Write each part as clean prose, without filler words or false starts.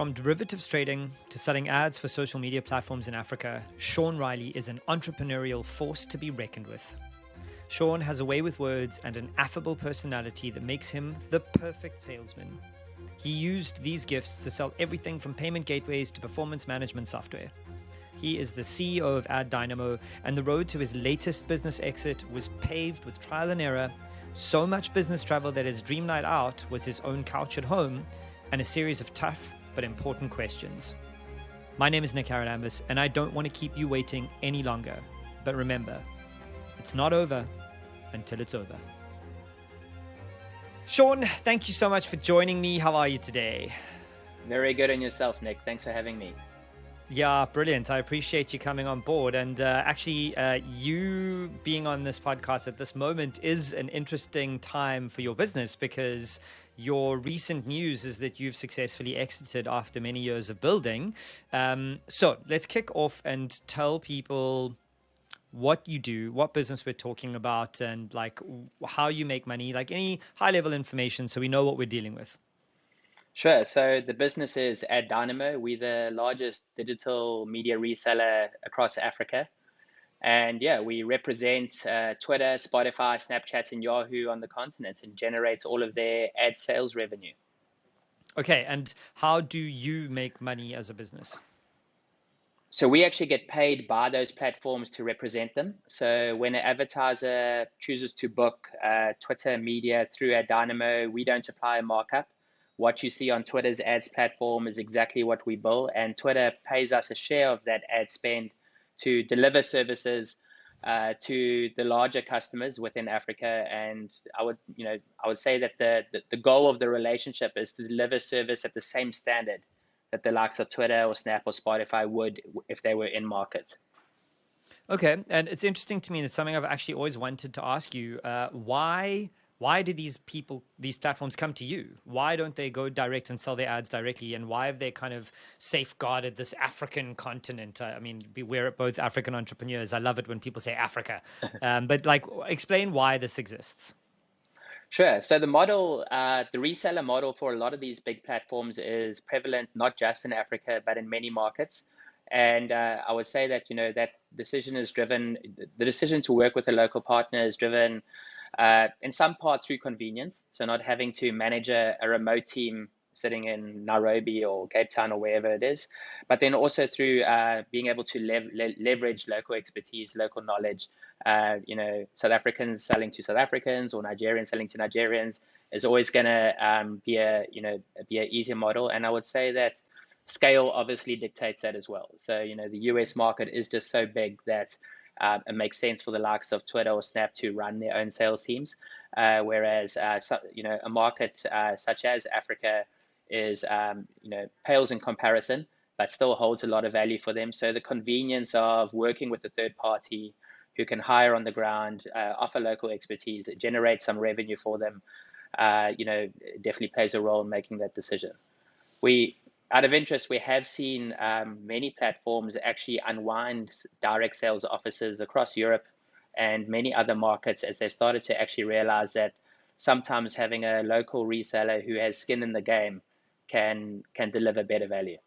From derivatives trading to selling ads for social media platforms in Africa, Sean Riley is an entrepreneurial force to be reckoned with. Sean has a way with words and an affable personality that makes him the perfect salesman. He used these gifts to sell everything from payment gateways to performance management software. He is the CEO of Ad Dynamo, and the road to his latest business exit was paved with trial and error, so much business travel that his dream night out was his own couch at home, and a series of tough but important questions. My name is Nick Haralambous, and I don't want to keep you waiting any longer. But remember, it's not over until it's over. Sean, thank you so much for joining me. How are you today? Very good on yourself, Nick. Thanks for having me. Yeah, brilliant. I appreciate you coming on board. And you being on this podcast at this moment is an interesting time for your business, because your recent news is that you've successfully exited after many years of building. So let's kick off and tell people what you do, what business we're talking about, and like how you make money, like any high level information so we know what we're dealing with. Sure. So the business is Ad Dynamo. We're the largest digital media reseller across Africa. And yeah, we represent Twitter, Spotify, Snapchat, and Yahoo on the continent and generate all of their ad sales revenue. Okay. And how do you make money as a business? So we actually get paid by those platforms to represent them. So when an advertiser chooses to book Twitter media through Ad Dynamo, we don't apply a markup. What you see on Twitter's ads platform is exactly what we bill, and Twitter pays us a share of that ad spend to deliver services to the larger customers within Africa. And I would say that the goal of the relationship is to deliver service at the same standard that the likes of Twitter or Snap or Spotify would if they were in market. Okay, and it's interesting to me, and it's something I've actually always wanted to ask you. Why do these platforms come to you? Why don't they go direct and sell their ads directly? And why have they kind of safeguarded this African continent? I mean, we're both African entrepreneurs. I love it when people say Africa. But like, explain why this exists. Sure. So the model, the reseller model for a lot of these big platforms is prevalent not just in Africa, but in many markets. And I would say that, that decision is driven, the decision to work with a local partner is driven in some part through convenience. So not having to manage a remote team sitting in Nairobi or Cape Town or wherever it is, but then also through being able to leverage local expertise, local knowledge. South Africans selling to South Africans or Nigerians selling to Nigerians is always going to be an easier model. And I would say that scale obviously dictates that as well. So, the US market is just so big that it makes sense for the likes of Twitter or Snap to run their own sales teams. Whereas, a market such as Africa is, pales in comparison, but still holds a lot of value for them. So the convenience of working with a third party who can hire on the ground, offer local expertise, generate some revenue for them, definitely plays a role in making that decision. Out of interest, we have seen many platforms actually unwind direct sales offices across Europe and many other markets as they started to actually realize that sometimes having a local reseller who has skin in the game can deliver better value.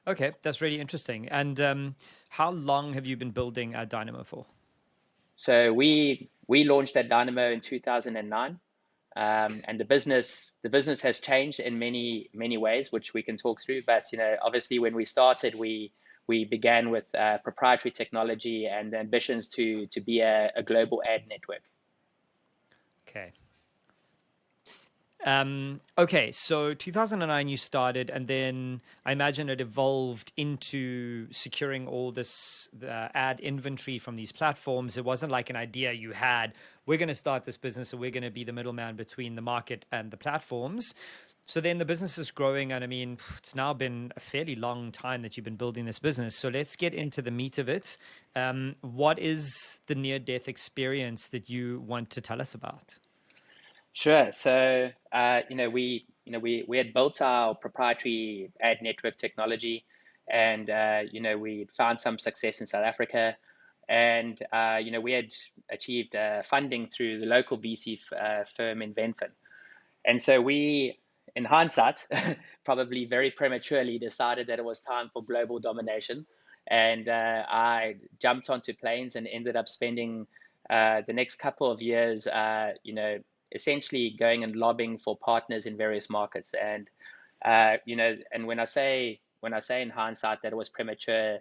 Okay, that's really interesting. And how long have you been building Ad Dynamo for? So we launched Ad Dynamo in 2009. And the business has changed in many ways, which we can talk through. But obviously, when we started, we began with proprietary technology and ambitions to be a global ad network. Okay. Okay, so 2009 you started, and then I imagine it evolved into securing all this ad inventory from these platforms. It wasn't like an idea you had, we're going to start this business and we're going to be the middleman between the market and the platforms. So then the business is growing, and I mean, it's now been a fairly long time that you've been building this business. So let's get into the meat of it. What is the near-death experience that you want to tell us about? Sure. So, we had built our proprietary ad network technology, and we found some success in South Africa, and we had achieved funding through the local VC firm in Venton, and so we in hindsight, probably very prematurely decided that it was time for global domination. And I jumped onto planes and ended up spending the next couple of years, essentially going and lobbying for partners in various markets. And and when I say in hindsight that it was premature,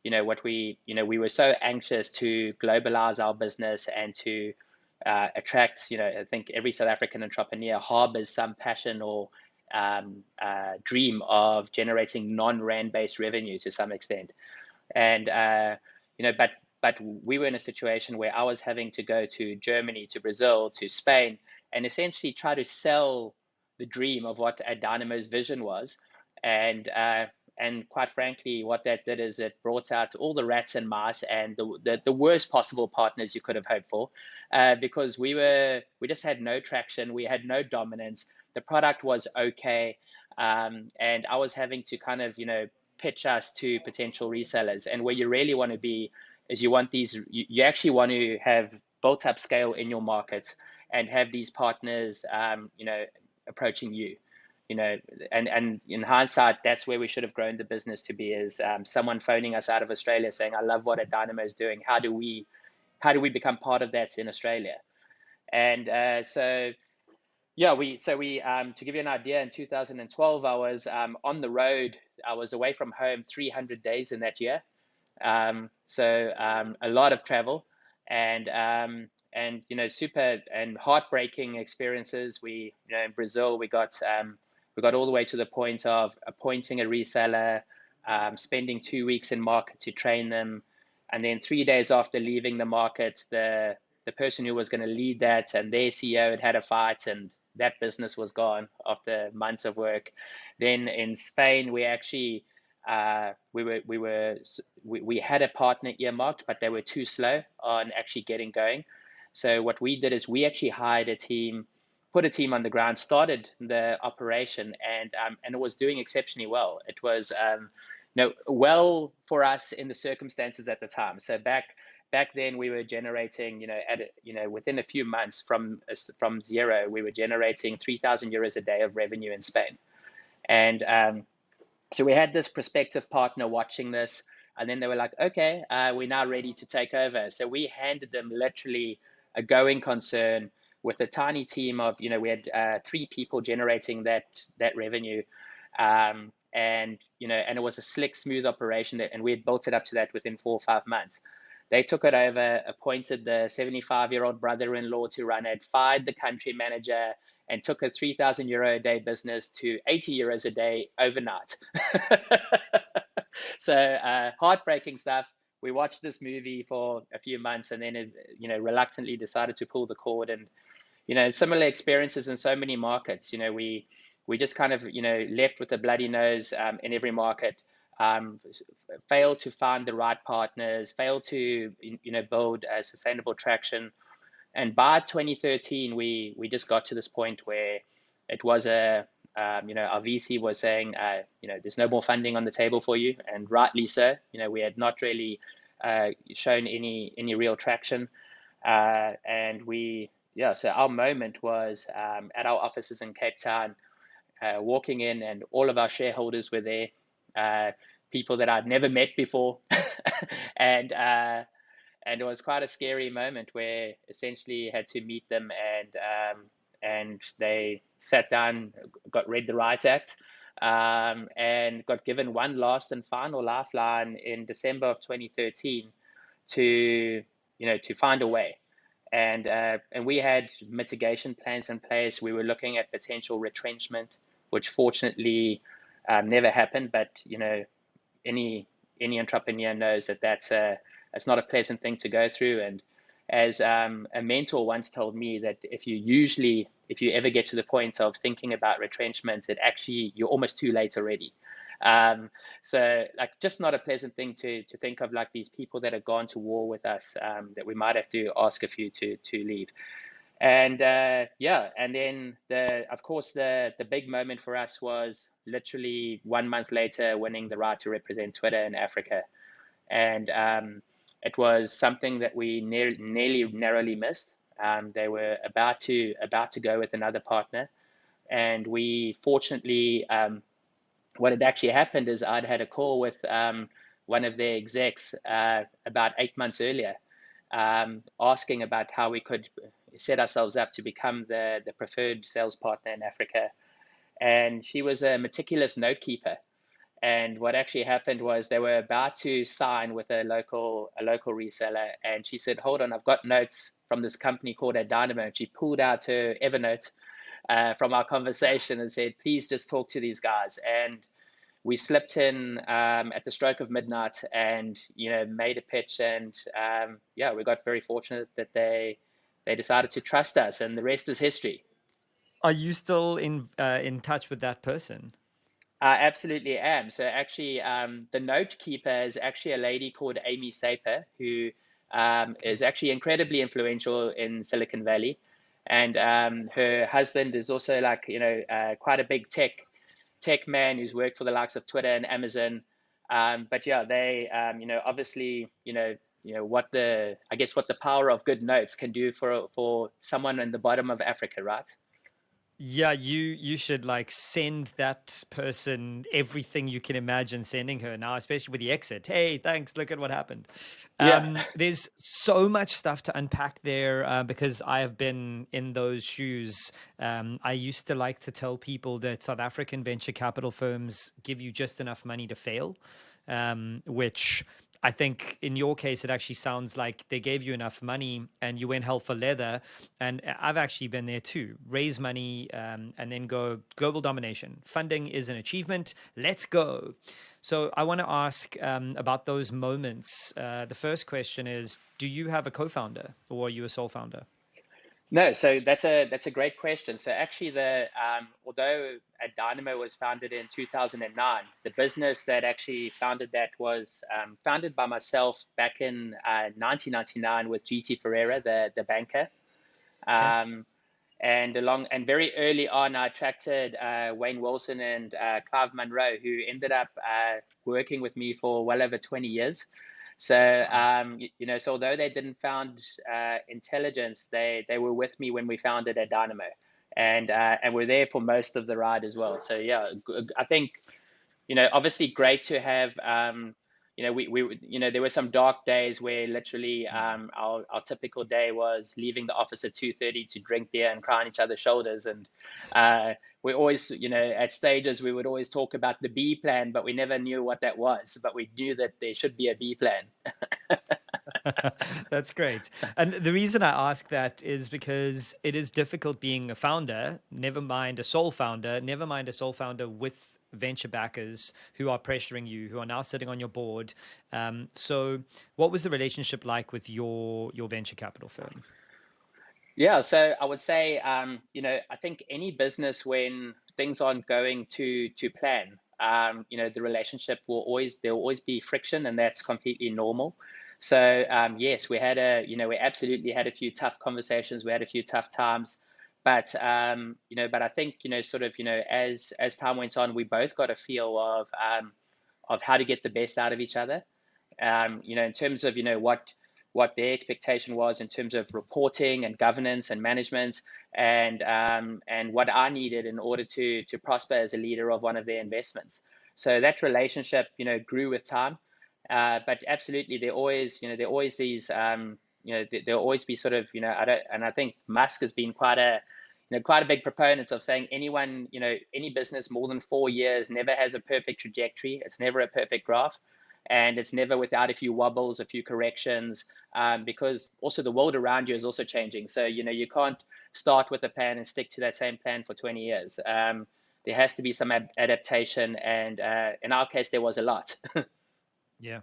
we were so anxious to globalize our business and to attract, I think every South African entrepreneur harbors some passion or dream of generating non-rand based revenue to some extent. And but we were in a situation where I was having to go to Germany, to Brazil, to Spain, and essentially try to sell the dream of what Ad Dynamo's vision was. And quite frankly, what that did is it brought out all the rats and mice and the worst possible partners you could have hoped for, because we just had no traction, we had no dominance, the product was okay, and I was having to kind of pitch us to potential resellers. And where you really want to be is you actually want to have built up scale in your market and have these partners approaching you. And in hindsight, that's where we should have grown the business to be, is someone phoning us out of Australia saying, I love what Ad Dynamo is doing. How do we become part of that in Australia? And we to give you an idea, in 2012, I was on the road. I was away from home 300 days in that year. A lot of travel, and super and heartbreaking experiences. In Brazil, we got all the way to the point of appointing a reseller, spending 2 weeks in market to train them, and then 3 days after leaving the market, the person who was going to lead that and their CEO had a fight, and that business was gone after months of work. Then in Spain, we actually we had a partner earmarked, but they were too slow on actually getting going. So what we did is we actually hired a team, put a team on the ground, started the operation, and it was doing exceptionally well. It was well for us in the circumstances at the time. So back then we were generating, within a few months from zero, we were generating 3,000 euros a day of revenue in Spain. And so we had this prospective partner watching this, and then they were like, okay, we're now ready to take over. So we handed them literally a going concern with a tiny team of, we had 3 people generating that revenue. And it was a slick, smooth operation, and we had built it up to that within 4 or 5 months. They took it over, appointed the 75-year-old brother-in-law to run it, fired the country manager, and took a 3,000 euro a day business to 80 euros a day overnight. So heartbreaking stuff. We watched this movie for a few months, and then reluctantly decided to pull the cord. And similar experiences in so many markets. We just kind of left with a bloody nose in every market. Failed to find the right partners, failed to build a sustainable traction. And by 2013, we just got to this point where it was our VC was saying, there's no more funding on the table for you, and rightly so. We had not really shown any real traction, so our moment was at our offices in Cape Town, walking in, and all of our shareholders were there, people that I'd never met before, and it was quite a scary moment where essentially had to meet them, and they sat down, read the Rights Act, and got given one last and final lifeline in December of 2013 to find a way. And we had mitigation plans in place. We were looking at potential retrenchment, which fortunately never happened. But any entrepreneur knows that it's not a pleasant thing to go through. And as a mentor once told me, that if you ever get to the point of thinking about retrenchment, you're almost too late already. So just not a pleasant thing to think of, like these people that have gone to war with us, that we might have to ask a few to leave. And and then of course the big moment for us was literally 1 month later winning the right to represent Twitter in Africa. And it was something that we narrowly missed. They were about to go with another partner. And we fortunately, what had actually happened is I'd had a call with one of their execs about 8 months earlier, asking about how we could set ourselves up to become the preferred sales partner in Africa. And she was a meticulous note keeper. And what actually happened was they were about to sign with a local reseller, and she said, "Hold on, I've got notes from this company called Ad Dynamo." And she pulled out her Evernote from our conversation and said, "Please just talk to these guys." And we slipped in at the stroke of midnight, and made a pitch, and yeah, we got very fortunate that they decided to trust us, and the rest is history. Are you still in touch with that person? I absolutely am. So actually, the note keeper is actually a lady called Amy Saper, who is actually incredibly influential in Silicon Valley, and her husband is also like quite a big tech man who's worked for the likes of Twitter and Amazon. But yeah, they obviously what the power of good notes can do for someone in the bottom of Africa, right? Yeah, you should like send that person everything you can imagine sending her now, especially with the exit. Hey, thanks. Look at what happened. Yeah. There's so much stuff to unpack there because I have been in those shoes. I used to like to tell people that South African venture capital firms give you just enough money to fail, which I think in your case, it actually sounds like they gave you enough money and you went hell for leather. And I've actually been there too. Raise money and then go global domination. Funding is an achievement. Let's go. So I want to ask about those moments. The first question is, do you have a co-founder or are you a sole founder? No, so that's a great question. So actually, the although Dynamo was founded in 2009, the business that actually founded that was founded by myself back in 1999 with GT Ferreira, the banker. Okay. Um, and very early on, I attracted Wayne Wilson and Clive Munro, who ended up working with me for well over 20 years. So, Wow. so although they didn't found intelligence, they were with me when we founded at Dynamo, and were there for most of the ride as well. So yeah, I think obviously great to have. There were some dark days where literally our typical day was leaving the office at 2:30 to drink beer and cry on each other's shoulders, and we always, at stages we would always talk about the B plan, but we never knew what that was, but we knew that there should be a B plan. That's great. And the reason I ask that is because it is difficult being a founder, never mind a sole founder, never mind a sole founder with venture backers who are pressuring you, who are now sitting on your board. So what was the relationship like with your venture capital firm? Yeah, so I would say, I think any business when things aren't going to plan, the relationship there will always be friction, and that's completely normal. So yes, we absolutely had a few tough conversations, we had a few tough times, but I think sort of as time went on, we both got a feel of how to get the best out of each other. In terms of what their expectation was in terms of reporting and governance and management, and what I needed in order to prosper as a leader of one of their investments. So that relationship, grew with time. But absolutely, there are always these, there'll always be sort of, and I think Musk has been quite a big proponent of saying any business more than 4 years never has a perfect trajectory. It's never a perfect graph, and it's never without a few wobbles, a few corrections, because also the world around you is also changing. So you can't start with a plan and stick to that same plan for 20 years. There has to be some adaptation, and in our case, there was a lot. Yeah.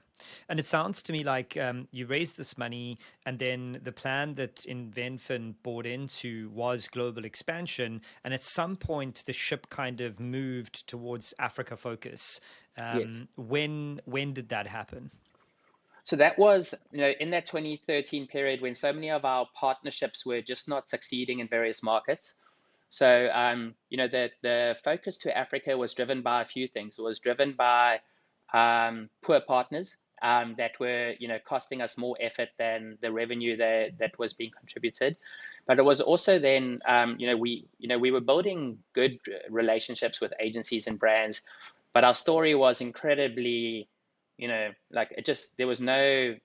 And it sounds to me like you raised this money, and then the plan that InventFin bought into was global expansion. And at some point, the ship kind of moved towards Africa focus. Yes. When did that happen? So that was, in that 2013 period when so many of our partnerships were just not succeeding in various markets. So, the focus to Africa was driven by a few things. It was driven by poor partners that were, costing us more effort than the revenue that was being contributed. But it was also then, we were building good relationships with agencies and brands, but our story was incredibly, like it just there was no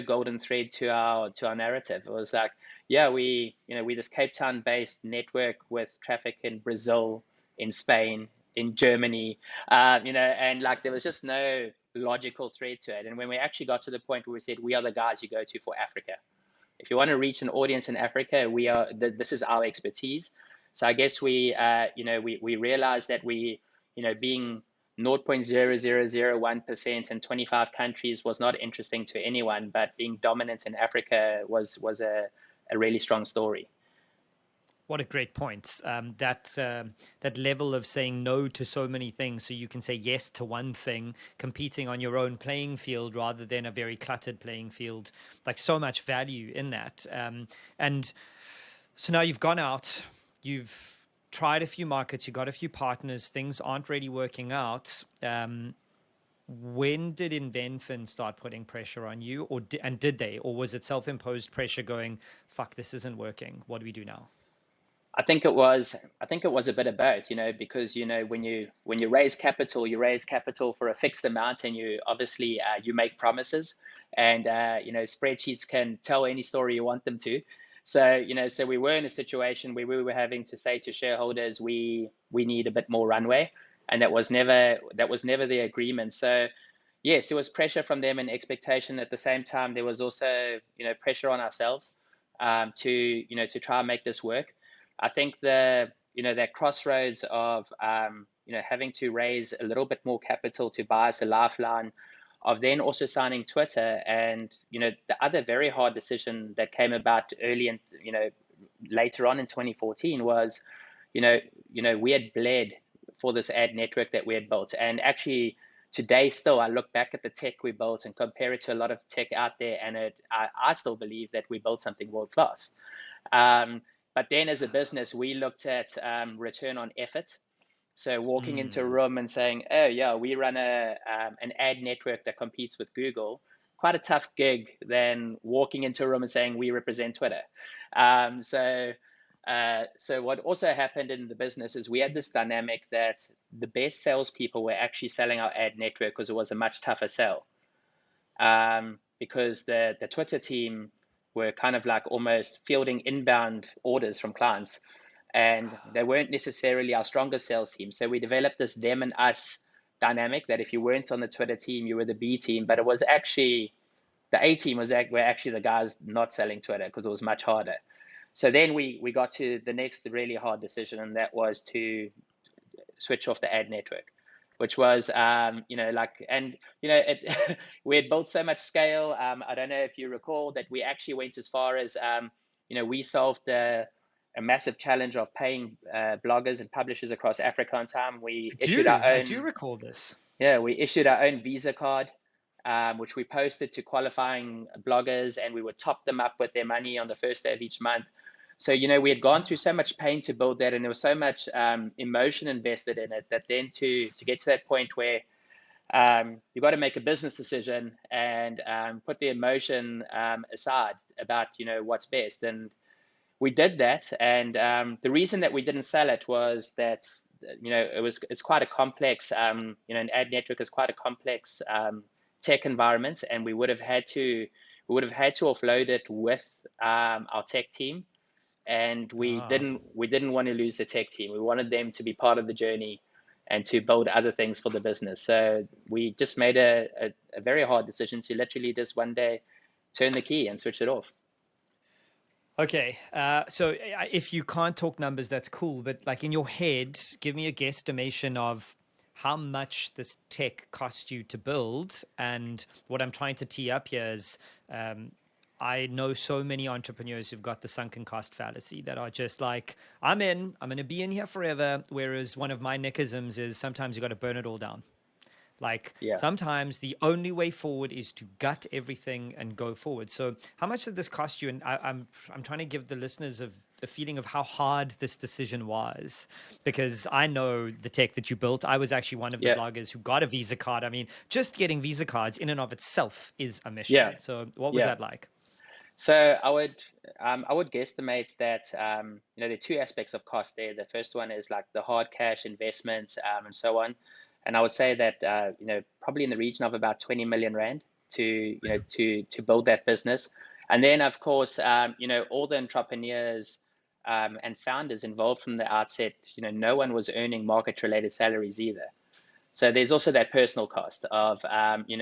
golden thread to our narrative. It was like, yeah, we this Cape Town based network with traffic in Brazil, in Spain, in Germany, and like there was just no logical thread to it. And when we actually got to the point where we said we are the guys you go to for Africa, if you want to reach an audience in Africa, this is our expertise. So I guess we realized that being 0.0001% in 25 countries was not interesting to anyone, but being dominant in Africa was a really strong story. What a great point. That level of saying no to so many things so you can say yes to one thing, competing on your own playing field rather than a very cluttered playing field, like so much value in that. And so now you've gone out, you've tried a few markets, you got a few partners, things aren't really working out. When did InvenFin start putting pressure on you, and did they, or was it self-imposed pressure going, fuck, this isn't working, what do we do now? I think it was a bit of both, because when you raise capital, you raise capital for a fixed amount, and you obviously you make promises, and spreadsheets can tell any story you want them to. So we were in a situation where we were having to say to shareholders, we need a bit more runway, and that was never the agreement. So yes, there was pressure from them and expectation. At the same time, there was also pressure on ourselves to try and make this work. I think that crossroads of having to raise a little bit more capital to buy us a lifeline, of then also signing Twitter, and the other very hard decision that came about early and later on in 2014 was, we had bled for this ad network that we had built, and actually today still I look back at the tech we built and compare it to a lot of tech out there, and I still believe that we built something world class. But then as a business, we looked at return on effort. So walking into a room and saying, oh, yeah, we run an ad network that competes with Google, quite a tough gig than walking into a room and saying, we represent Twitter. So what also happened in the business is we had this dynamic that the best salespeople were actually selling our ad network because it was a much tougher sell. Because the Twitter team were kind of like almost fielding inbound orders from clients, and they weren't necessarily our strongest sales team. So we developed this them and us dynamic that if you weren't on the Twitter team, you were the B team, but it was actually the A team were actually the guys not selling Twitter because it was much harder. So then we got to the next really hard decision, and that was to switch off the ad network, which was, we had built so much scale. I don't know if you recall that we actually went as far as, we solved a massive challenge of paying bloggers and publishers across Africa on time. I do recall this. Yeah, we issued our own Visa card, which we posted to qualifying bloggers, and we would top them up with their money on the first day of each month. So, we had gone through so much pain to build that, and there was so much emotion invested in it, that then to get to that point where you've got to make a business decision and put the emotion aside about, what's best. And we did that. And the reason that we didn't sell it was that, it's quite a complex, an ad network is quite a complex tech environment, and we would have had to offload it with our tech team. And we didn't want to lose the tech team. We wanted them to be part of the journey and to build other things for the business. So we just made a very hard decision to literally just one day turn the key and switch it off. Okay, so if you can't talk numbers, that's cool. But like in your head, give me a guesstimation of how much this tech cost you to build. And what I'm trying to tee up here is, I know so many entrepreneurs who've got the sunken cost fallacy that are just like, I'm going to be in here forever. Whereas one of my nickisms is sometimes you got to burn it all down. Like sometimes the only way forward is to gut everything and go forward. So how much did this cost you? And I'm trying to give the listeners a feeling of how hard this decision was, because I know the tech that you built. I was actually one of the bloggers who got a Visa card. I mean, just getting Visa cards in and of itself is a mission. So what was that like? So I would guesstimate that there are two aspects of cost there. The first one is like the hard cash investments and so on, and I would say that probably in the region of about 20 million rand to build that business, and then of course all the entrepreneurs and founders involved from the outset. No one was earning market related salaries either. So there's also that personal cost of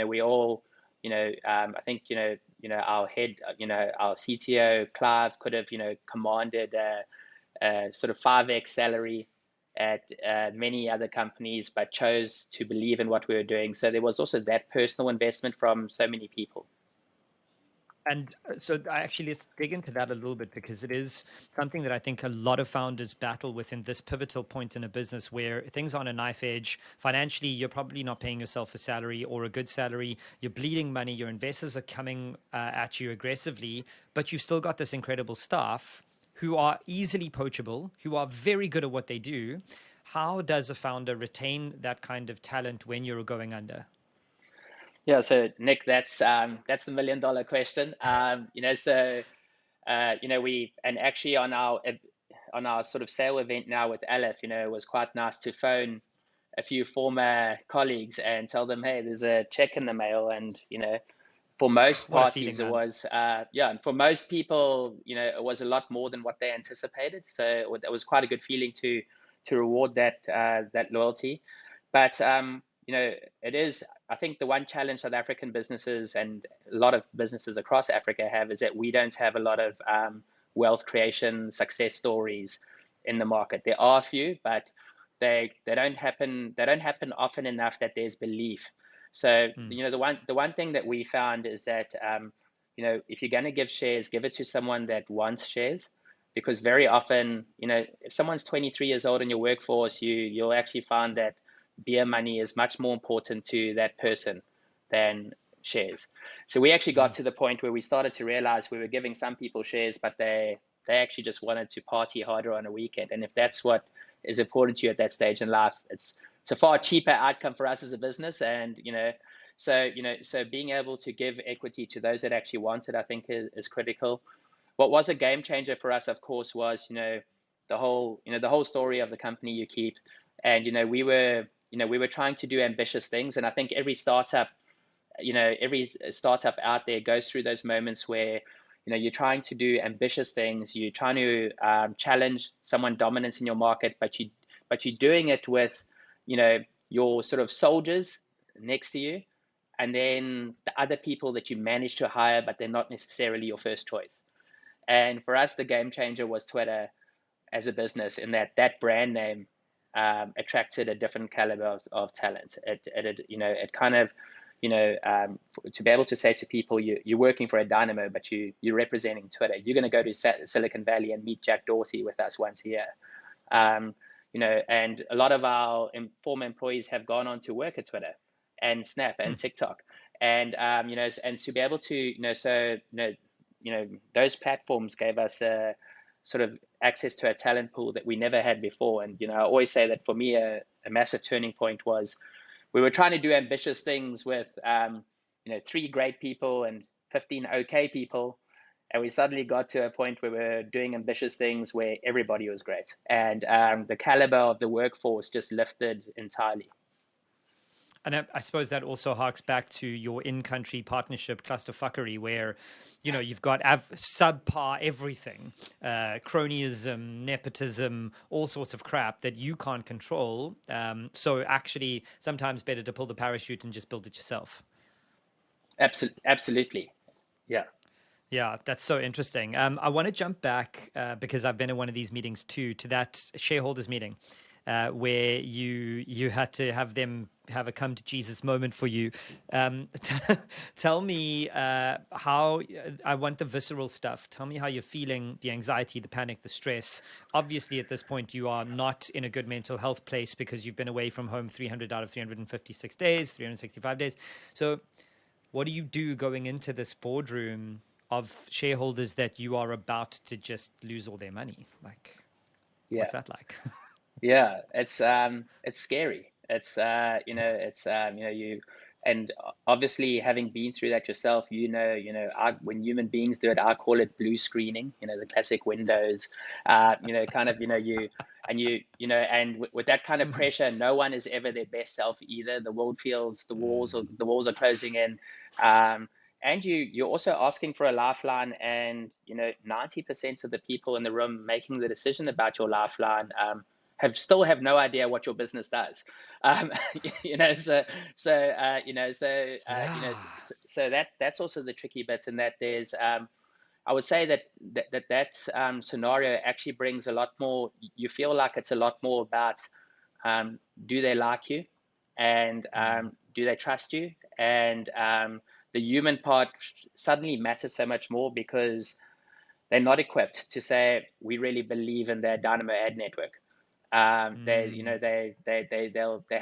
we all I think our head our CTO Clive could have commanded a sort of 5x salary at many other companies, but chose to believe in what we were doing. So there was also that personal investment from so many people. And so actually, let's dig into that a little bit, because it is something that I think a lot of founders battle with in this pivotal point in a business where things are on a knife edge. Financially, you're probably not paying yourself a salary or a good salary. You're bleeding money. Your investors are coming at you aggressively, but you've still got this incredible staff who are easily poachable, who are very good at what they do. How does a founder retain that kind of talent when you're going under? Yeah, so Nick, that's the $1 million question. We and actually on our sort of sale event now with Aleph, it was quite nice to phone a few former colleagues and tell them, hey, there's a check in the mail, and for most What a feeling, parties it man. was and for most people it was a lot more than what they anticipated. So it was quite a good feeling to reward that loyalty. But it is, I think, the one challenge South African businesses and a lot of businesses across Africa have is that we don't have a lot of wealth creation success stories in the market. There are a few, but they don't happen often enough that there's belief. So the one thing that we found is that if you're going to give shares, give it to someone that wants shares, because very often if someone's 23 years old in your workforce, you'll actually find that beer money is much more important to that person than shares. So we actually got to the point where we started to realize we were giving some people shares, but they actually just wanted to party harder on a weekend. And if that's what is important to you at that stage in life, it's a far cheaper outcome for us as a business. And so being able to give equity to those that actually want it, I think is critical. What was a game changer for us, of course, was the whole story of the company you keep. And we were trying to do ambitious things, and I think every startup out there goes through those moments where you're trying to do ambitious things, you're trying to challenge someone dominant in your market, but you're doing it with your sort of soldiers next to you, and then the other people that you manage to hire, but they're not necessarily your first choice. And for us, the game changer was Twitter as a business, in that brand name attracted a different caliber of talent. It kind of to be able to say to people, you're working for Ad Dynamo, but you're representing Twitter. You're going to go to Silicon Valley and meet Jack Dorsey with us once a year. And a lot of our former employees have gone on to work at Twitter and Snap and TikTok, and and to be able to those platforms gave us a sort of access to a talent pool that we never had before. And I always say that for me a massive turning point was we were trying to do ambitious things with 3 great people and 15 okay people, and we suddenly got to a point where we were doing ambitious things where everybody was great, and the caliber of the workforce just lifted entirely. And I suppose that also harks back to your in-country partnership clusterfuckery, where you've got subpar everything, cronyism, nepotism, all sorts of crap that you can't control. So actually, sometimes better to pull the parachute and just build it yourself. Absolutely, yeah. Yeah, that's so interesting. I want to jump back because I've been in one of these meetings too, to that shareholders meeting where you had to have them have a come to Jesus moment for you. Tell me how, I want the visceral stuff. Tell me how you're feeling, the anxiety, the panic, the stress. Obviously, at this point, you are not in a good mental health place because you've been away from home 300 out of 356 days, 365 days. So what do you do going into this boardroom of shareholders that you are about to just lose all their money? Like, Yeah. what's that like? Yeah, it's scary. It's you and obviously having been through that yourself, when human beings do it, I call it blue screening, the classic Windows, kind of, and with that kind of pressure, no one is ever their best self either. The world feels the walls are closing in. And you're also asking for a lifeline, and 90% of the people in the room making the decision about your lifeline still have no idea what your business does. um, Yeah. so that's also the tricky bit, in that there's I would say that scenario actually brings a lot more. You feel like it's a lot more about, do they like you, and do they trust you, and the human part suddenly matters so much more, because they're not equipped to say, we really believe in their Dynamo ad network. They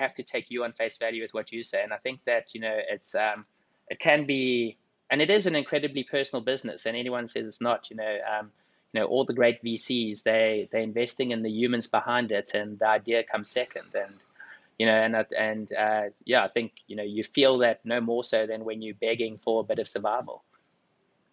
have to take you on face value with what you say. And I think that it can be, and it is an incredibly personal business, and anyone says it's not. All the great VCs, they're investing in the humans behind it, and the idea comes second. And yeah, I think you feel that no more so than when you're begging for a bit of survival.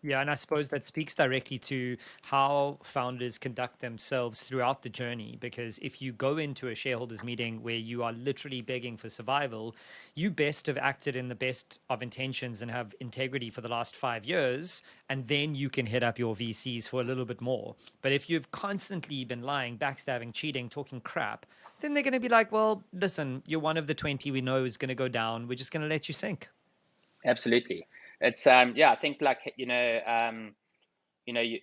Yeah, and I suppose that speaks directly to how founders conduct themselves throughout the journey. Because if you go into a shareholders meeting where you are literally begging for survival, you best have acted in the best of intentions and have integrity for the last 5 years, and then you can hit up your VCs for a little bit more. But if you've constantly been lying, backstabbing, cheating, talking crap, then they're going to be like, well, listen, you're one of the 20 we know is going to go down. We're just going to let you sink. Absolutely. It's yeah, I think, like, you know, you,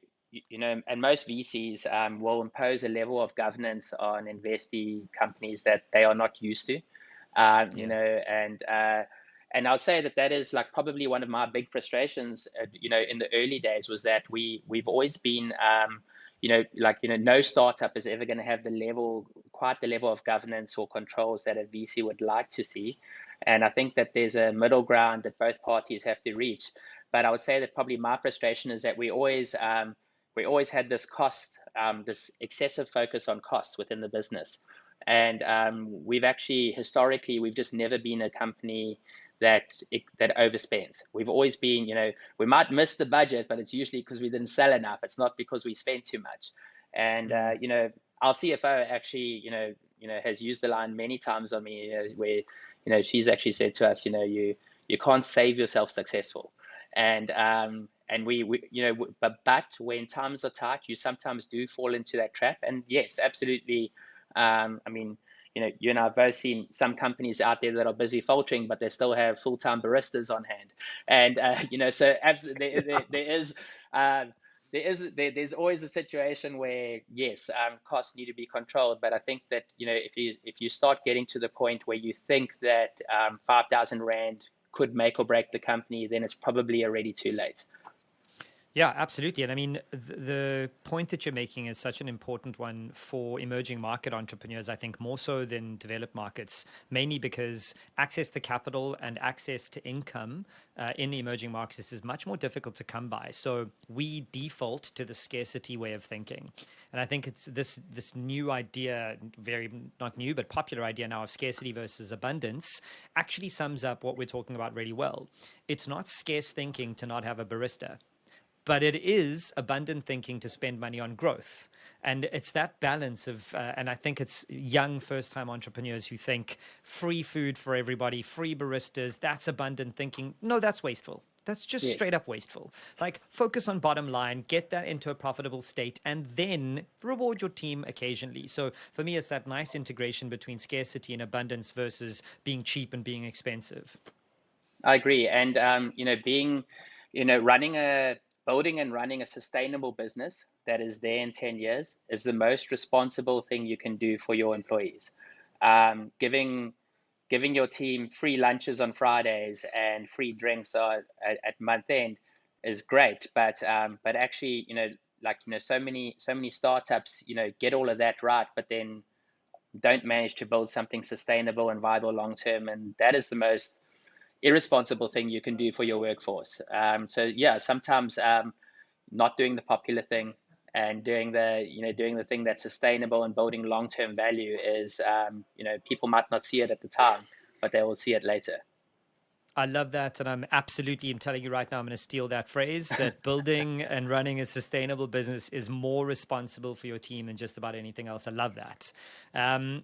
and most VCs will impose a level of governance on investee companies that they are not used to. Yeah. And I'll say that is, like, probably one of my big frustrations, in the early days, was that we've always been, no startup is ever going to have quite the level of governance or controls that a VC would like to see. And I think that there's a middle ground that both parties have to reach. But I would say that probably my frustration is that we always had this this excessive focus on costs within the business. And we've just never been a company that overspends. We've always been, we might miss the budget, but it's usually because we didn't sell enough. It's not because we spent too much. And our CFO actually, has used the line many times on me, where, she's actually said to us, you can't save yourself successful. And but when times are tight, you sometimes do fall into that trap. And yes, absolutely. I mean, you and I have both seen some companies out there that are busy faltering, but they still have full-time baristas on hand. And so absolutely, uh, there's always a situation where, yes, costs need to be controlled. But I think that, if you start getting to the point where you think that 5,000 rand could make or break the company, then it's probably already too late. Yeah, absolutely. And I mean, the point that you're making is such an important one for emerging market entrepreneurs, I think, more so than developed markets, mainly because access to capital and access to income in emerging markets is much more difficult to come by. So we default to the scarcity way of thinking. And I think it's this new idea, very not new, but popular idea now of scarcity versus abundance, actually sums up what we're talking about really well. It's not scarce thinking to not have a barista, but it is abundant thinking to spend money on growth. And it's that balance of, and I think it's young first time entrepreneurs who think free food for everybody, free baristas, that's abundant thinking. No, that's wasteful. That's just straight Yes. up wasteful. Like, focus on bottom line, get that into a profitable state, and then reward your team occasionally. So for me, it's that nice integration between scarcity and abundance versus being cheap and being expensive. I agree. And being, running a building and running a sustainable business that is there in 10 years is the most responsible thing you can do for your employees. Giving your team free lunches on Fridays and free drinks at month end is great, but actually, so many startups, get all of that right, but then don't manage to build something sustainable and viable long term, and that is the most irresponsible thing you can do for your workforce. So yeah, sometimes not doing the popular thing and doing the thing that's sustainable and building long-term value is, people might not see it at the time, but they will see it later. I love that. And I'm telling you right now, I'm going to steal that phrase that building and running a sustainable business is more responsible for your team than just about anything else. I love that.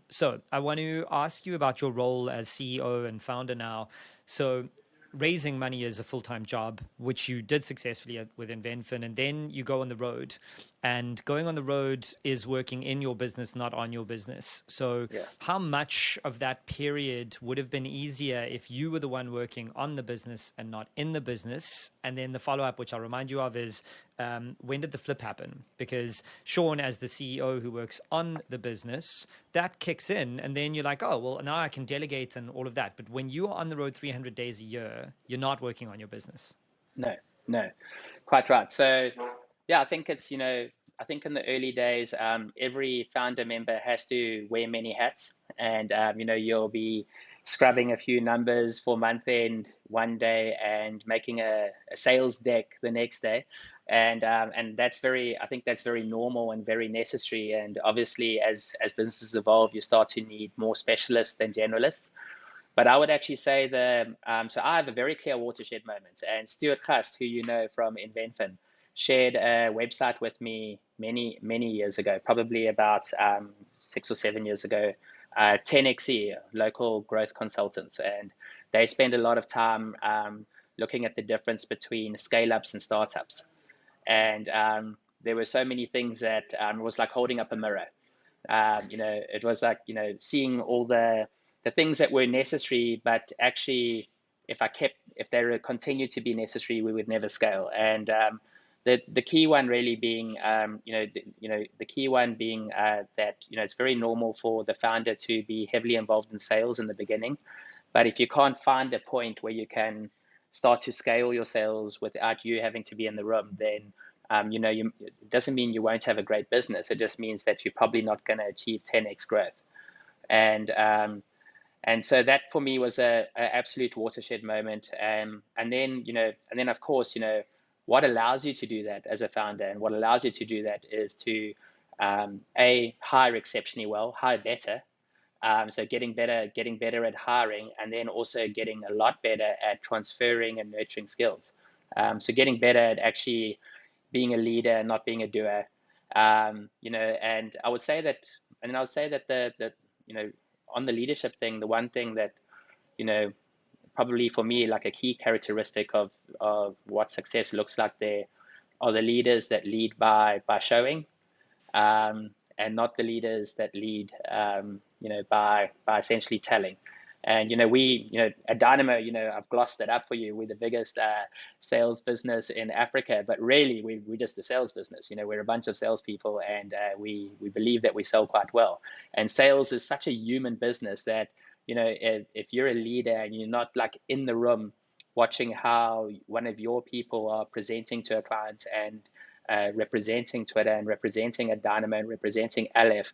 So I want to ask you about your role as CEO and founder now. So raising money is a full-time job, which you did successfully with Invenfin, and then you go on the road. And going on the road is working in your business, not on your business. So Yeah. how much of that period would have been easier if you were the one working on the business and not in the business? And then the follow-up, which I'll remind you of, is when did the flip happen? Because Sean, as the CEO who works on the business, that kicks in, and then you're like, oh, well, now I can delegate and all of that. But when you are on the road 300 days a year, you're not working on your business. No, no, quite right. So, yeah, I think it's, I think in the early days, every founder member has to wear many hats, and you'll be scrubbing a few numbers for month end one day and making a sales deck the next day, and that's I think that's very normal and very necessary. And obviously, as businesses evolve, you start to need more specialists than generalists. But I would actually say so I have a very clear watershed moment. And Stuart Gust, who you know from Invenfin, shared a website with me many, many years ago, probably about 6 or 7 years ago, 10xe, local growth consultants. And they spend a lot of time looking at the difference between scale ups and startups. And there were so many things that it was like holding up a mirror. It was like, seeing all the things that were necessary, but actually, if they were continued to be necessary, we would never scale. And the key one really being, the key one being that it's very normal for the founder to be heavily involved in sales in the beginning, but if you can't find a point where you can start to scale your sales without you having to be in the room, then it doesn't mean you won't have a great business. It just means that you're probably not going to achieve 10x growth. And and so that for me was a absolute watershed moment. And then of course, what allows you to do that as a founder, and what allows you to do that is to hire exceptionally well, hire better. So getting better at hiring, and then also getting a lot better at transferring and nurturing skills. So getting better at actually being a leader and not being a doer. And I would say that the on the leadership thing, the one thing that you know probably for me, like a key characteristic of what success looks like there, are the leaders that lead by showing, and not the leaders that lead by essentially telling. And at Dynamo, I've glossed it up for you. We're the biggest sales business in Africa, but really we're just a sales business. We're a bunch of salespeople, and we believe that we sell quite well. And sales is such a human business that if you're a leader and you're not like in the room watching how one of your people are presenting to a client, and representing Twitter, and representing a Dynamo, and representing Aleph,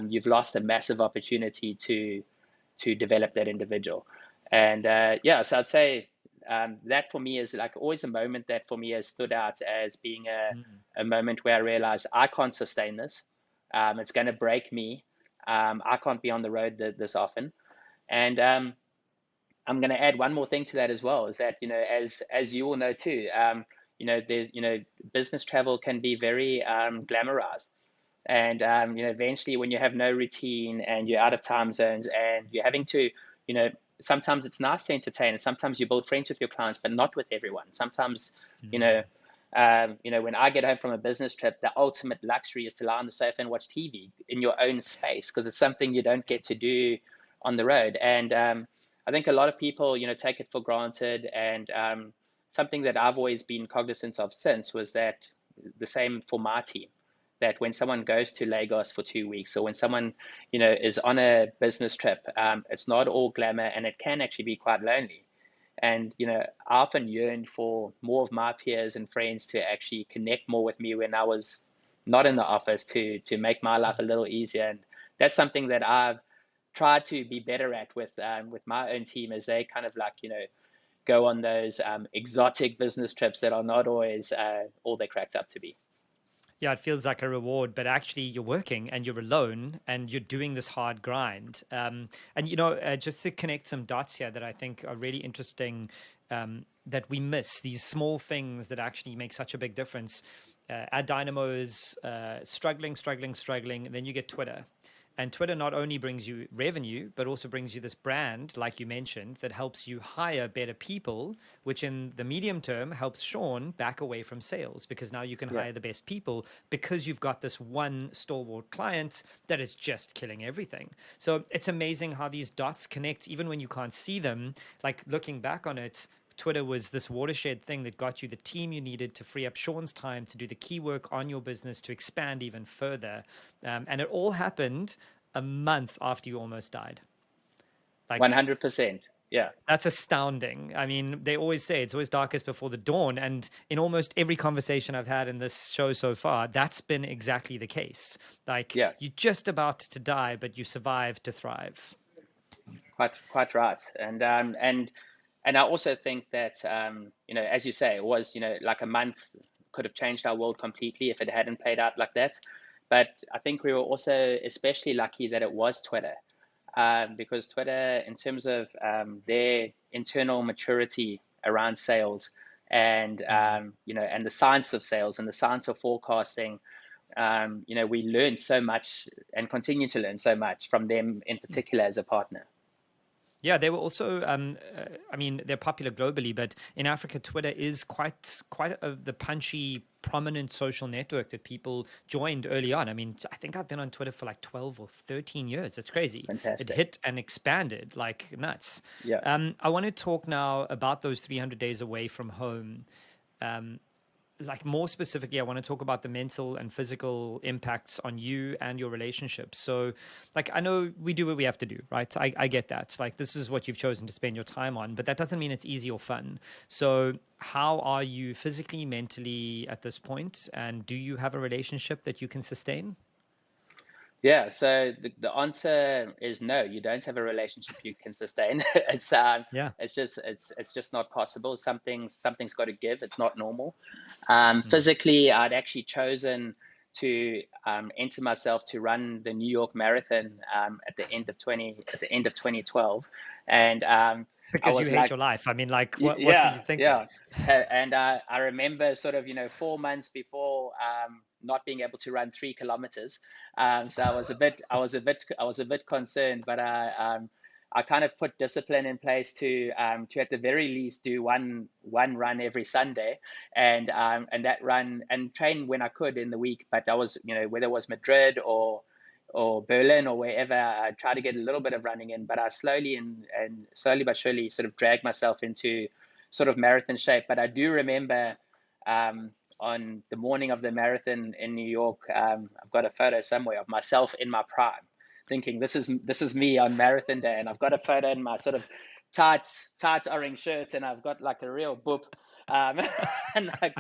you've lost a massive opportunity to develop that individual. And so I'd say that for me is like always a moment that for me has stood out as being a moment where I realized I can't sustain this. It's going to break me. I can't be on the road this often. And I'm going to add one more thing to that as well, is that, as you all know too, business travel can be very glamorized. And eventually, when you have no routine and you're out of time zones, and you're having to, sometimes it's nice to entertain, and sometimes you build friends with your clients, but not with everyone. Sometimes, when I get home from a business trip, the ultimate luxury is to lie on the sofa and watch TV in your own space, because it's something you don't get to do on the road. And I think a lot of people, take it for granted. And something that I've always been cognizant of since was that the same for my team, that when someone goes to Lagos for 2 weeks, or when someone, is on a business trip, it's not all glamour, and it can actually be quite lonely. And, I often yearned for more of my peers and friends to actually connect more with me when I was not in the office, to make my life a little easier. And that's something that I've tried to be better at with my own team, as they kind of like, go on those exotic business trips that are not always all they're cracked up to be. Yeah, it feels like a reward, but actually you're working and you're alone and you're doing this hard grind. And just to connect some dots here that I think are really interesting, that we miss these small things that actually make such a big difference. Ad Dynamo is struggling, struggling, struggling, and then you get Twitter. And Twitter not only brings you revenue, but also brings you this brand, like you mentioned, that helps you hire better people, which in the medium term helps Sean back away from sales because now you can Yeah. hire the best people because you've got this one stalwart client that is just killing everything. So it's amazing how these dots connect, even when you can't see them. Like looking back on it, Twitter was this watershed thing that got you the team you needed to free up Sean's time to do the key work on your business to expand even further. And it all happened a month after you almost died. Like, 100%. Yeah. that's astounding. I mean, they always say it's always darkest before the dawn. And in almost every conversation I've had in this show so far, that's been exactly the case. Like, Yeah. you're just about to die, but you survive to thrive. Quite right. And I also think that as you say, it was like a month could have changed our world completely if it hadn't played out like that. But I think we were also especially lucky that it was Twitter, because Twitter, in terms of their internal maturity around sales, and Mm. and the science of sales and the science of forecasting, we learned so much and continue to learn so much from them in particular as a partner. Yeah, they were also. I mean, they're popular globally, but in Africa, Twitter is quite the punchy, prominent social network that people joined early on. I mean, I think I've been on Twitter for like 12 or 13 years. It's crazy. It Fantastic. hit and expanded like nuts. Yeah. I want to talk now about those 300 days away from home. Um, like more specifically, I want to talk about the mental and physical impacts on you and your relationships. So, like, I know we do what we have to do, right? I get that. Like, this is what you've chosen to spend your time on, but that doesn't mean it's easy or fun. So, how are you physically, mentally at this point? And do you have a relationship that you can sustain? Yeah, so the answer is no. You don't have a relationship you can sustain. Yeah. It's just not possible. Something's got to give. It's not normal. Mm. Physically, I'd actually chosen to enter myself to run the New York Marathon at the end of 2012, and I Because you was hate like, your life. I mean, like, what were Yeah, you thinking? yeah. And I remember sort of, 4 months before not being able to run 3 kilometers. So I was a bit concerned, but I kind of put discipline in place to at the very least do one run every Sunday, and that run and train when I could in the week. But I was, whether it was Madrid or Berlin or wherever, I try to get a little bit of running in, but I slowly slowly but surely sort of drag myself into sort of marathon shape. But I do remember um, on the morning of the marathon in New York, I've got a photo somewhere of myself in my prime, thinking this is me on marathon day, and I've got a photo in my sort of tight orange shirts, and I've got like a real boop. Um, and like,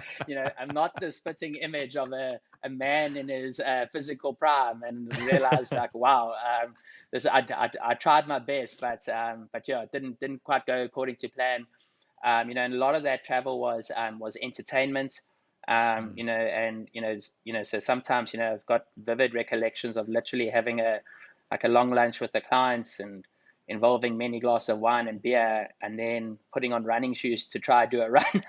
I'm not the spitting image of a man in his physical prime, and realized like, wow, this I tried my best, but yeah, it didn't quite go according to plan. And a lot of that travel was entertainment. Mm. So sometimes, I've got vivid recollections of literally having a long lunch with the clients, and involving many glasses of wine and beer, and then putting on running shoes to try do a run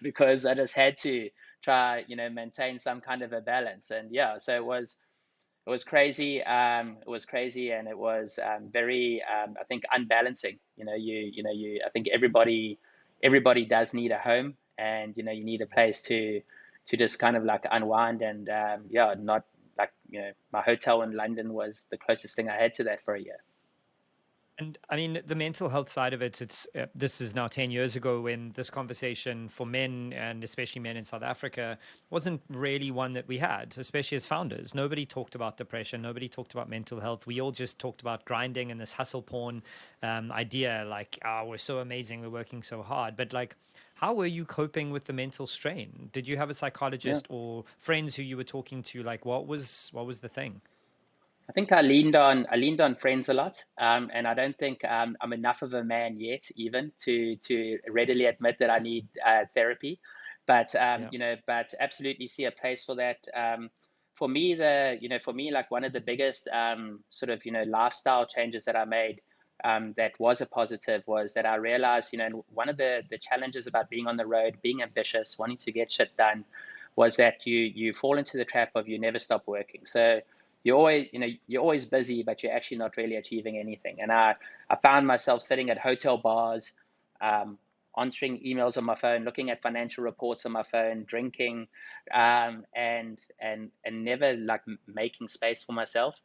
because I just had to try, maintain some kind of a balance. And yeah, so it was crazy. It was crazy, and it was very, I think, unbalancing. I think everybody does need a home, and you need a place to just kind of like unwind, and yeah, not like, my hotel in London was the closest thing I had to that for a year. And I mean, the mental health side of it, this is now 10 years ago when this conversation for men and especially men in South Africa wasn't really one that we had, especially as founders. Nobody talked about depression. Nobody talked about mental health. We all just talked about grinding and this hustle porn idea like, oh, we're so amazing. We're working so hard. But like, how were you coping with the mental strain? Did you have a Yeah. psychologist or friends who you were talking to? Like, what was the thing? I think I leaned on friends a lot, and I don't think I'm enough of a man yet, even to readily admit that I need therapy. But Yeah. but absolutely see a place for that. For me, like one of the biggest sort of lifestyle changes that I made, that was a positive, was that I realized, one of the challenges about being on the road, being ambitious, wanting to get shit done, was that you fall into the trap of you never stop working. So you're always busy, but you're actually not really achieving anything. And I found myself sitting at hotel bars, um, answering emails on my phone, looking at financial reports on my phone, drinking, and never like making space for myself.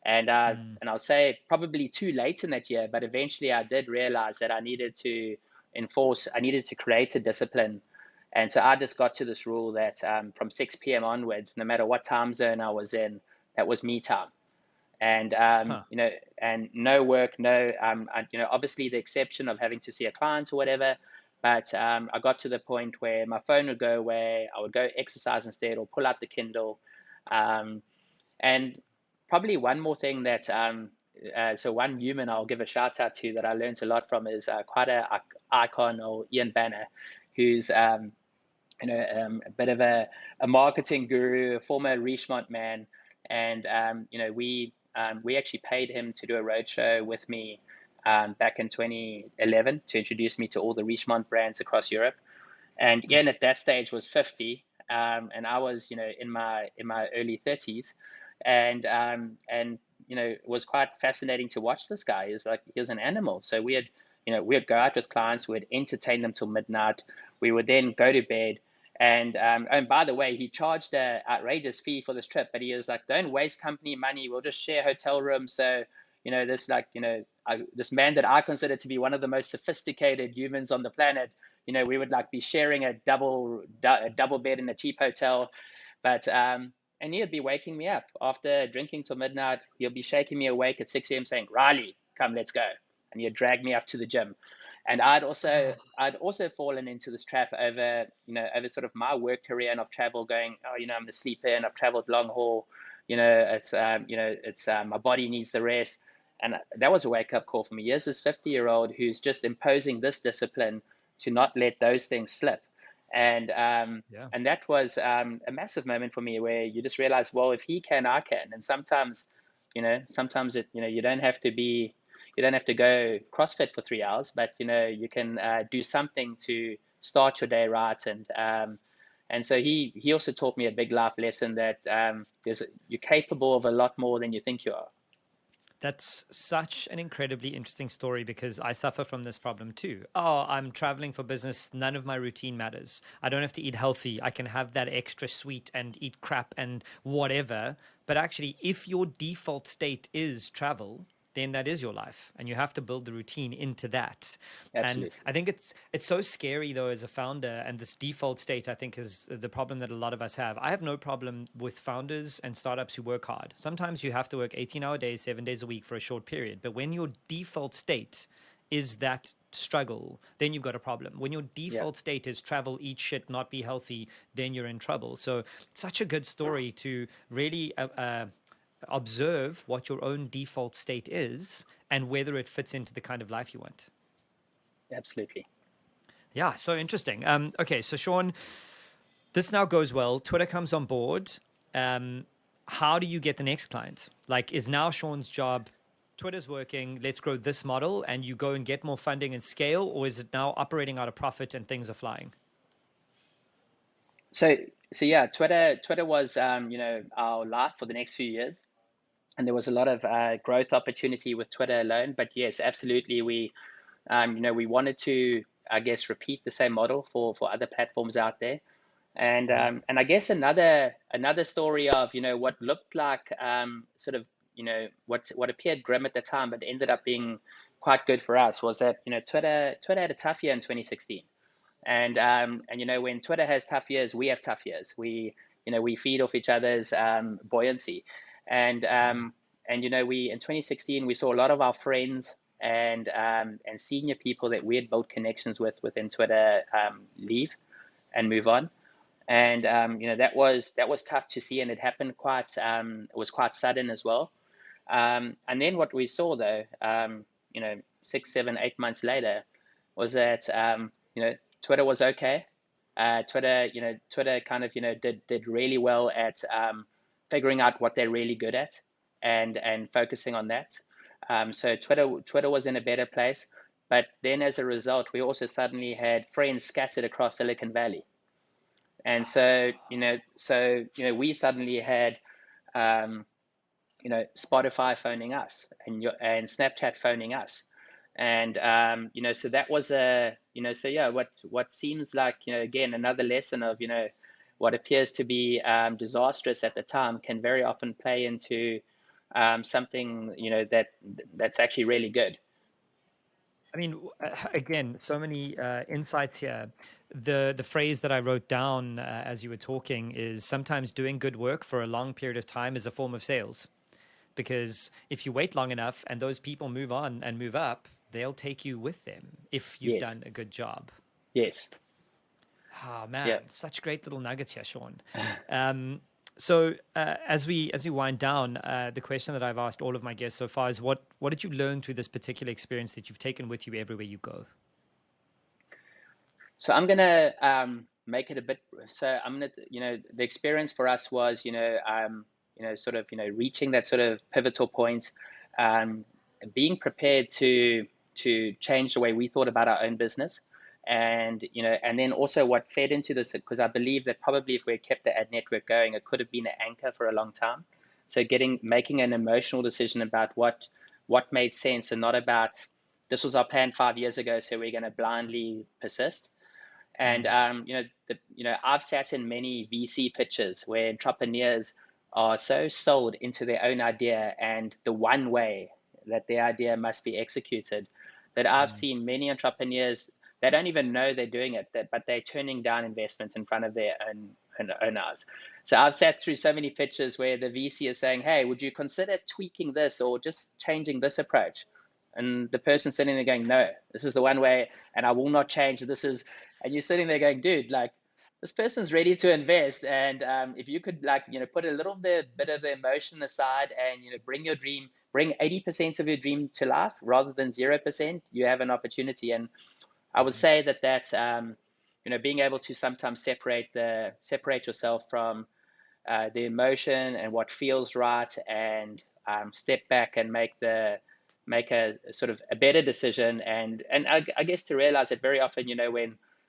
Mm. And I'll say probably too late in that year, but eventually I did realize that I needed to create a discipline. And so I just got to this rule that from 6 p.m. onwards, no matter what time zone I was in, that was me time. And Huh. and no work, no obviously the exception of having to see a client or whatever. But I got to the point where my phone would go away. I would go exercise instead, or pull out the Kindle. Um, and probably one more thing that so one human I'll give a shout out to that I learned a lot from is quite a icon, or Ian Banner, who's a bit of a marketing guru, a former Richemont man. And we actually paid him to do a roadshow with me back in 2011 to introduce me to all the Richemont brands across Europe. And Ian at that stage was 50, and I was in my early 30s. And it was quite fascinating to watch this guy. He was an animal. So we'd go out with clients, we'd entertain them till midnight, we would then go to bed. And by the way, he charged an outrageous fee for this trip, but he was like, "Don't waste company money. We'll just share hotel rooms." So this man that I consider to be one of the most sophisticated humans on the planet, we would like be sharing a double bed in a cheap hotel. But and he'd be waking me up after drinking till midnight. He'll be shaking me awake at 6 a.m. saying, "Riley, come, let's go." And he'd drag me up to the gym. And Oh, I'd also fallen into this trap over sort of my work career and of travel, going, "Oh, I'm the sleeper and I've traveled long haul. It's my body needs the rest." And that was a wake up call for me. Here's this 50-year-old who's just imposing this discipline to not let those things slip. And yeah. and that was a massive moment for me, where you just realize, well, if he can, I can. And sometimes you don't have to go CrossFit for 3 hours, but you can do something to start your day right. And so he also taught me a big life lesson that you're capable of a lot more than you think you are. That's such an incredibly interesting story because I suffer from this problem too. Oh, I'm traveling for business. None of my routine matters. I don't have to eat healthy. I can have that extra sweet and eat crap and whatever. But actually, if your default state is travel, then that is your life and you have to build the routine into that. And Absolutely. I think it's so scary though as a founder, and this default state I think is the problem that a lot of us have. I have no problem with founders and startups who work hard. Sometimes you have to work 18-hour days, 7 days a week for a short period, but when your default state is that struggle, then you've got a problem. When your Yeah. default state is travel, eat shit, not be healthy, then you're in trouble. So, such a good story to really observe what your own default state is and whether it fits into the kind of life you want. Absolutely. Yeah, so interesting. Okay, so Sean, this now goes well. Twitter comes on board. Um, how do you get the next client? Like, is now Sean's job, Twitter's working, let's grow this model, and you go and get more funding and scale, or is it now operating out of profit and things are flying? So so yeah, Twitter was our life for the next few years, and there was a lot of growth opportunity with Twitter alone. But yes, absolutely, we wanted to, I guess, repeat the same model for other platforms out there. Yeah. And I guess another story of what looked like sort of what appeared grim at the time, but ended up being quite good for us, was that Twitter had a tough year in 2016. And when Twitter has tough years, we have tough years. We feed off each other's buoyancy. And we in 2016 we saw a lot of our friends and senior people that we had built connections with within Twitter leave and move on. And that was tough to see, and it was quite sudden as well. And then what we saw, though, 6, 7, 8 months later, was that Twitter was okay. Twitter kind of, did really well at figuring out what they're really good at and focusing on that. So Twitter was in a better place. But then as a result, we also suddenly had friends scattered across Silicon Valley. And we suddenly had, um, Spotify phoning us and Snapchat phoning us. And, so that was what seems like, again, another lesson of, what appears to be disastrous at the time can very often play into something, that's actually really good. I mean, again, so many insights here. The phrase that I wrote down as you were talking is sometimes doing good work for a long period of time is a form of sales. Because if you wait long enough and those people move on and move up, they'll take you with them if you've Yes. done a good job. Yes. Oh Yeah. man, such great little nuggets here, Sean. So as we wind down, the question that I've asked all of my guests so far is, what did you learn through this particular experience that you've taken with you everywhere you go? So I'm gonna make it a bit. So I'm gonna, the experience for us was, sort of, reaching that sort of pivotal point, um, being prepared to change the way we thought about our own business, and then also what fed into this, because I believe that probably if we had kept the ad network going, it could have been an anchor for a long time. So making an emotional decision about what made sense, and not about this was our plan 5 years ago, so we're going to blindly persist. And Mm, I've sat in many VC pitches where entrepreneurs are so sold into their own idea and the one way that their idea must be executed, that I've mm, seen many entrepreneurs, they don't even know they're doing it, but they're turning down investment in front of their own eyes. So I've sat through so many pitches where the VC is saying, "Hey, would you consider tweaking this or just changing this approach?" And the person sitting there going, "No, this is the one way, and I will not change. This is," and you're sitting there going, "Dude, like, this person's ready to invest, and if you could, like, put a little bit of the emotion aside, and bring 80% of your dream to life rather than 0%, you have an opportunity." And I would mhm. say that being able to sometimes separate yourself from the emotion and what feels right, and step back and make a sort of a better decision, and I guess to realize that very often,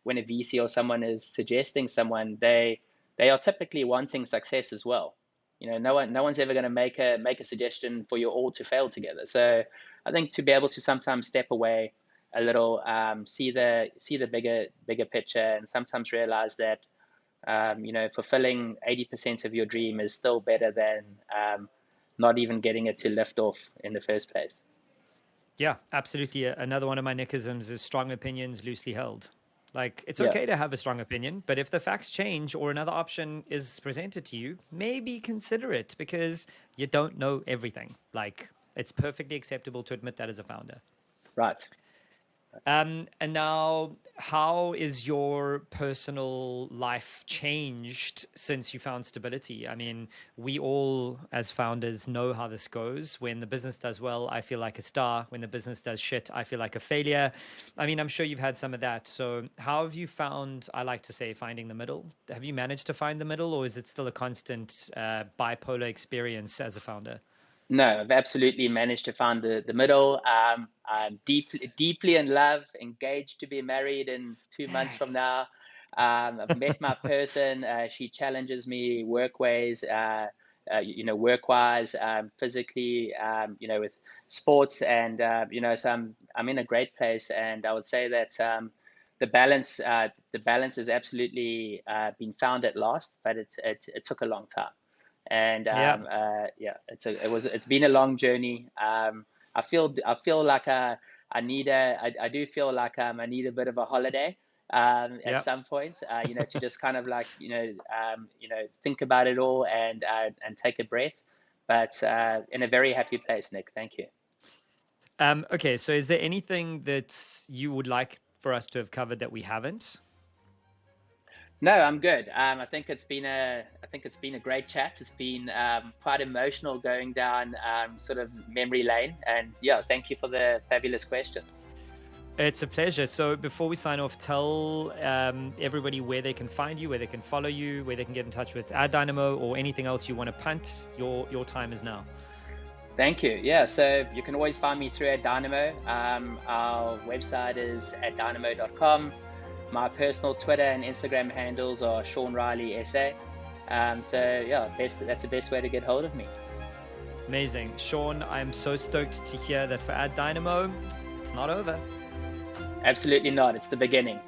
when a VC or someone is suggesting someone, they are typically wanting success as well. No one's ever going to make a suggestion for you all to fail together. So I think to be able to sometimes step away a little, see the bigger picture, and sometimes realize that fulfilling 80% of your dream is still better than not even getting it to lift off in the first place. Yeah, absolutely. Another one of my nickisms is strong opinions loosely held. Like, it's Yeah, okay to have a strong opinion, but if the facts change or another option is presented to you, maybe consider it because you don't know everything. Like, it's perfectly acceptable to admit that as a founder. right. And now, how is your personal life changed since you found stability? I mean, we all, as founders, know how this goes. When the business does well, I feel like a star. When the business does shit, I feel like a failure. I mean, I'm sure you've had some of that. So, how have you found, I like to say, finding the middle? Have you managed to find the middle, or is it still a constant bipolar experience as a founder? No, I've absolutely managed to find the middle. I'm deeply in love, engaged to be married in 2 months from Yes. now. I've met my person. She challenges me work-wise, physically, with sports, and so I'm in a great place. And I would say that the balance has absolutely been found at last, but it took a long time. And Yeah. yeah, it's been a long journey. I feel like I do feel like I need a bit of a holiday at Yeah. some point, to just kind of like, think about it all, and take a breath. But in a very happy place, Nick. Thank you. Okay, so is there anything that you would like for us to have covered that we haven't? No, I'm good. I think it's been a great chat. It's been quite emotional going down sort of memory lane, and yeah, thank you for the fabulous questions. It's a pleasure. So before we sign off, tell everybody where they can find you, where they can follow you, where they can get in touch with Ad Dynamo or anything else you want to punt. Your time is now. Thank you. Yeah, so you can always find me through Ad Dynamo. Our website is addynamo.com. My personal Twitter and Instagram handles are Sean Riley SA. So yeah, that's the best way to get hold of me. Amazing. Sean, I'm so stoked to hear that for Ad Dynamo, it's not over. Absolutely not. It's the beginning.